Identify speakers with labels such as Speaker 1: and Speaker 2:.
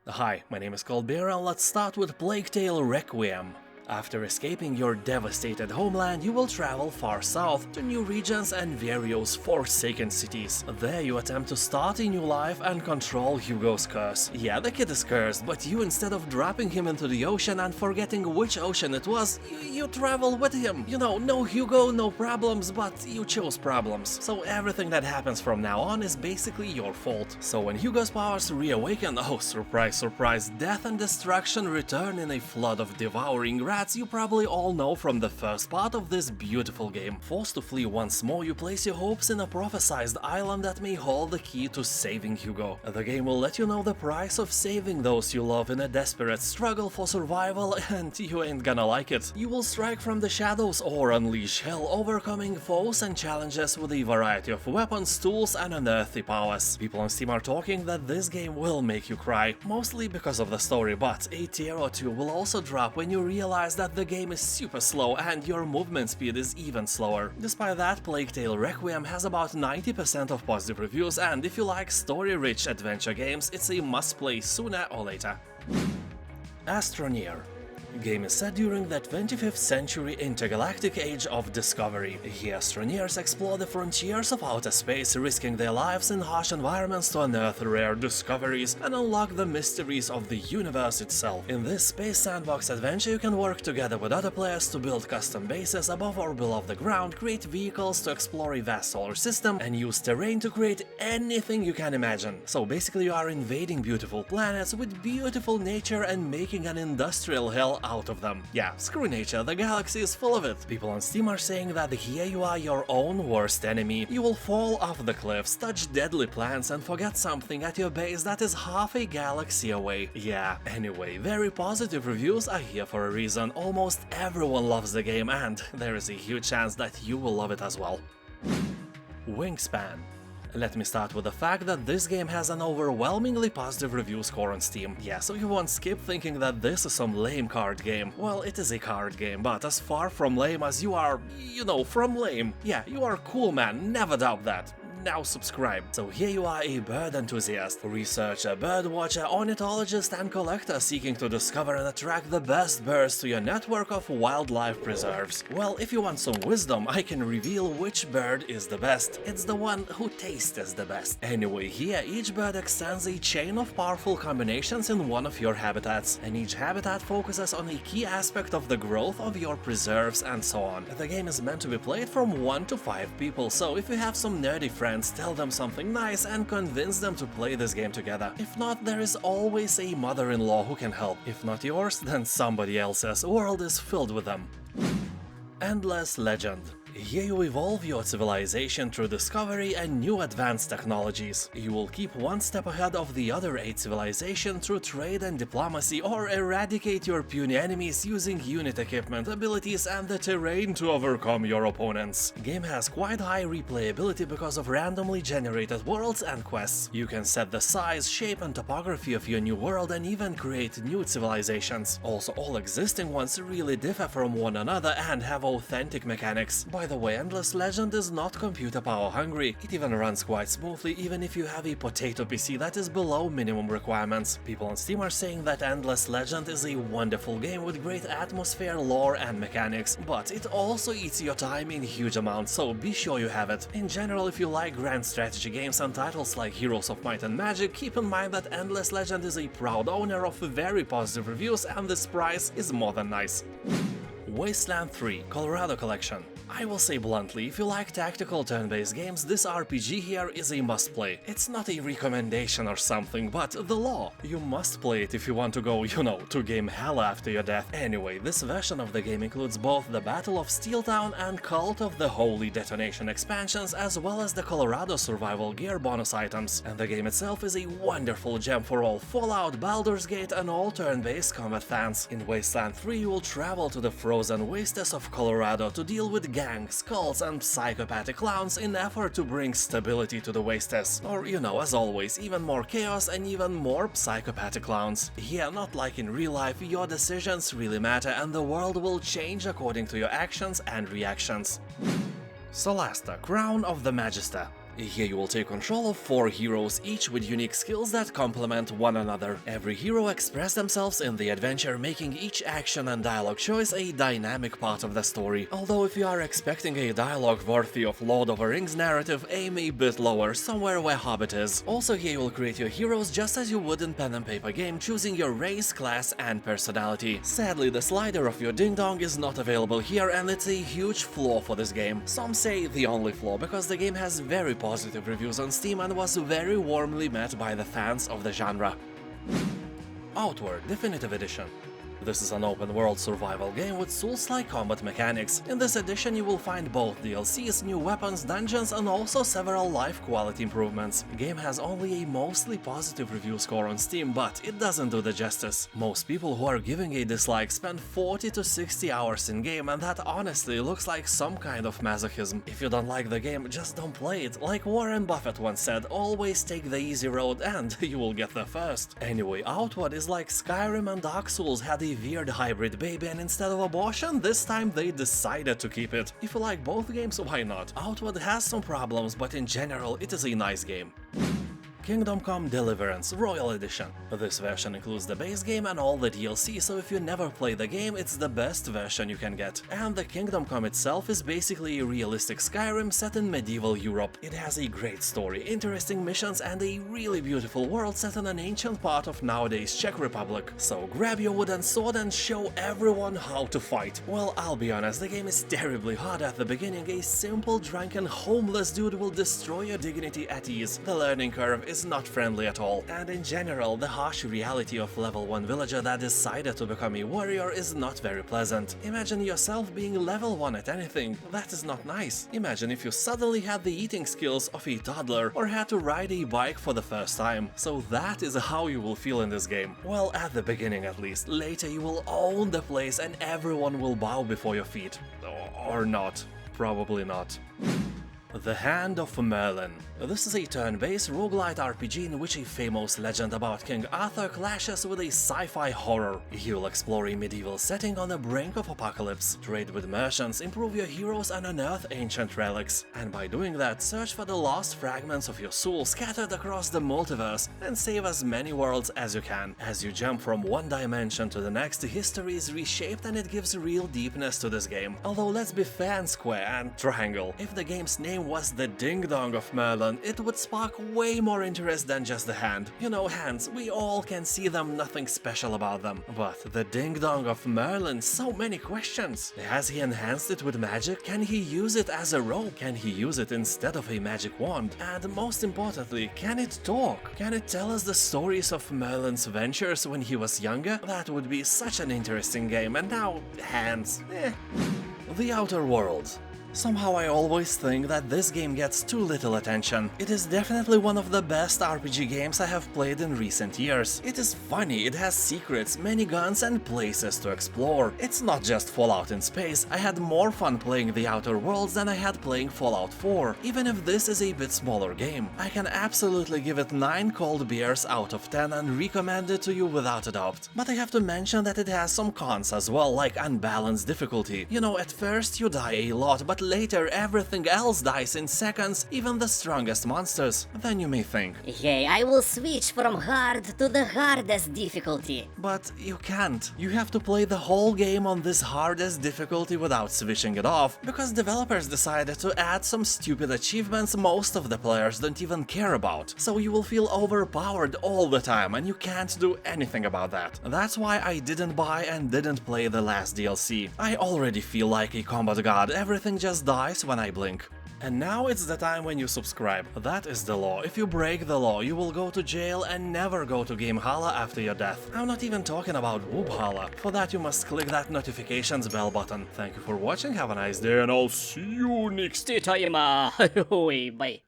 Speaker 1: Hi, my name is Colbert and let's start with Plague Tale Requiem. After escaping your devastated homeland, you will travel far south to new regions and various forsaken cities. There you attempt to start a new life and control Hugo's curse. Yeah, the kid is cursed, but you, instead of dropping him into the ocean and forgetting which ocean it was, you travel with him. You know, no Hugo, no problems, but you chose problems. So everything that happens from now on is basically your fault. So when Hugo's powers reawaken, oh surprise, surprise, death and destruction return in a flood of devouring rats you probably all know from the first part of this beautiful game. Forced to flee once more, you place your hopes in a prophesized island that may hold the key to saving Hugo. The game will let you know the price of saving those you love in a desperate struggle for survival, and you ain't gonna like it. You will strike from the shadows or unleash hell, overcoming foes and challenges with a variety of weapons, tools, and unearthly powers. People on Steam are talking that this game will make you cry, mostly because of the story, but a tear or two will also drop when you realize that the game is super slow and your movement speed is even slower. Despite that, Plague Tale Requiem has about 90% of positive reviews, and if you like story-rich adventure games, it's a must-play sooner or later. Astroneer. The game is set during the 25th century intergalactic age of discovery. Here, astroneers explore the frontiers of outer space, risking their lives in harsh environments to unearth rare discoveries and unlock the mysteries of the universe itself. In this space sandbox adventure, you can work together with other players to build custom bases above or below the ground, create vehicles to explore a vast solar system, and use terrain to create anything you can imagine. So basically, you are invading beautiful planets with beautiful nature and making an industrial hell out of them. Yeah, screw nature, the galaxy is full of it. People on Steam are saying that here you are your own worst enemy. You will fall off the cliffs, touch deadly plants, and forget something at your base that is half a galaxy away. Yeah, anyway, very positive reviews are here for a reason. Almost everyone loves the game, and there is a huge chance that you will love it as well. Wingspan. Let me start with the fact that this game has an overwhelmingly positive review score on Steam. Yeah, so you won't skip thinking that this is some lame card game. Well, it is a card game, but as far from lame as you are, you know, from lame. Yeah, you are cool, man, never doubt that. Now subscribe. So here you are, a bird enthusiast, researcher, birdwatcher, ornithologist and collector seeking to discover and attract the best birds to your network of wildlife preserves. Well, if you want some wisdom, I can reveal which bird is the best. It's the one who tastes the best. Anyway, here each bird extends a chain of powerful combinations in one of your habitats, and each habitat focuses on a key aspect of the growth of your preserves and so on. The game is meant to be played from 1 to 5 people, so if you have some nerdy friends, tell them something nice and convince them to play this game together. If not, there is always a mother-in-law who can help. If not yours, then somebody else's. World is filled with them. Endless Legend. Here you evolve your civilization through discovery and new advanced technologies. You will keep one step ahead of the other 8 civilizations through trade and diplomacy, or eradicate your puny enemies using unit equipment, abilities, and the terrain to overcome your opponents. The game has quite high replayability because of randomly generated worlds and quests. You can set the size, shape, and topography of your new world and even create new civilizations. Also, all existing ones really differ from one another and have authentic mechanics. By the way, Endless Legend is not computer power hungry. It even runs quite smoothly even if you have a potato PC that is below minimum requirements. People on Steam are saying that Endless Legend is a wonderful game with great atmosphere, lore, and mechanics, but it also eats your time in huge amounts, so be sure you have it. In general, if you like grand strategy games and titles like Heroes of Might and Magic, keep in mind that Endless Legend is a proud owner of very positive reviews, and this price is more than nice. Wasteland 3 Colorado Collection. I will say bluntly, if you like tactical turn-based games, this RPG here is a must-play. It's not a recommendation or something, but the law. You must play it if you want to go, you know, to game hell after your death. Anyway, this version of the game includes both the Battle of Steeltown and Cult of the Holy Detonation expansions, as well as the Colorado Survival Gear bonus items. And the game itself is a wonderful gem for all Fallout, Baldur's Gate, and all turn-based combat fans. In Wasteland 3, you will travel to the frozen wastes of Colorado to deal with gangs, cults, and psychopathic clowns in effort to bring stability to the wastes. Or, you know, as always, even more chaos and even more psychopathic clowns. Yeah, not like in real life, your decisions really matter and the world will change according to your actions and reactions. Solasta, Crown of the Magister. Here you will take control of 4 heroes, each with unique skills that complement one another. Every hero express themselves in the adventure, making each action and dialogue choice a dynamic part of the story. Although if you are expecting a dialogue worthy of Lord of the Rings narrative, aim a bit lower, somewhere where Hobbit is. Also here you will create your heroes just as you would in pen and paper game, choosing your race, class and personality. Sadly, the slider of your ding-dong is not available here, and it's a huge flaw for this game. Some say the only flaw, because the game has very positive reviews on Steam and was very warmly met by the fans of the genre. Outward Definitive Edition. This is an open-world survival game with Souls-like combat mechanics. In this edition you will find both DLCs, new weapons, dungeons and also several life quality improvements. The game has only a mostly positive review score on Steam, but it doesn't do the justice. Most people who are giving a dislike spend 40 to 60 hours in game, and that honestly looks like some kind of masochism. If you don't like the game, just don't play it. Like Warren Buffett once said, always take the easy road and you will get there first. Anyway, Outward is like Skyrim and Dark Souls had a weird hybrid baby, and instead of abortion, this time they decided to keep it. If you like both games, why not? Outward has some problems, but in general, it is a nice game. Kingdom Come Deliverance Royal Edition. This version includes the base game and all the DLC, so if you never play the game, it's the best version you can get. And the Kingdom Come itself is basically a realistic Skyrim set in medieval Europe. It has a great story, interesting missions and a really beautiful world set in an ancient part of nowadays Czech Republic. So grab your wooden sword and show everyone how to fight. Well, I'll be honest, the game is terribly hard at the beginning. A simple, drunken, homeless dude will destroy your dignity at ease. The learning curve is not friendly at all, and in general, the harsh reality of level 1 villager that decided to become a warrior is not very pleasant. Imagine yourself being level 1 at anything. That is not nice. Imagine if you suddenly had the eating skills of a toddler or had to ride a bike for the first time. So that is how you will feel in this game. Well, at the beginning at least. Later you will own the place and everyone will bow before your feet. Or not. Probably not. The Hand of Merlin. This is a turn-based roguelite RPG in which a famous legend about King Arthur clashes with a sci-fi horror. You'll explore a medieval setting on the brink of apocalypse, trade with merchants, improve your heroes and unearth ancient relics. And by doing that, search for the lost fragments of your soul scattered across the multiverse and save as many worlds as you can. As you jump from one dimension to the next, history is reshaped and it gives real deepness to this game. Although let's be fair and square and triangle. If the game's name was the Ding Dong of Merlin, it would spark way more interest than just the hand. You know, hands, we all can see them, nothing special about them. But the Ding Dong of Merlin, so many questions. Has he enhanced it with magic? Can he use it as a rope? Can he use it instead of a magic wand? And most importantly, can it talk? Can it tell us the stories of Merlin's ventures when he was younger? That would be such an interesting game, and now, hands, The Outer Worlds. Somehow I always think that this game gets too little attention. It is definitely one of the best RPG games I have played in recent years. It is funny, it has secrets, many guns and places to explore. It's not just Fallout in space. I had more fun playing The Outer Worlds than I had playing Fallout 4, even if this is a bit smaller game. I can absolutely give it 9 cold beers out of 10 and recommend it to you without a doubt. But I have to mention that it has some cons as well, like unbalanced difficulty. You know, at first you die a lot, but later everything else dies in seconds, even the strongest monsters. Then you may think,
Speaker 2: hey, I will switch from hard to the hardest difficulty.
Speaker 1: But you can't. You have to play the whole game on this hardest difficulty without switching it off, because developers decided to add some stupid achievements most of the players don't even care about. So you will feel overpowered all the time and you can't do anything about that. That's why I didn't buy and didn't play the last DLC. I already feel like a combat god, everything just dies when I blink. And now it's the time when you subscribe. That is the law. If you break the law, you will go to jail and never go to Gamehala after your death. I'm not even talking about Woobhala. For that you must click that notifications bell button. Thank you for watching, have a nice day, and I'll see you next
Speaker 2: Bye.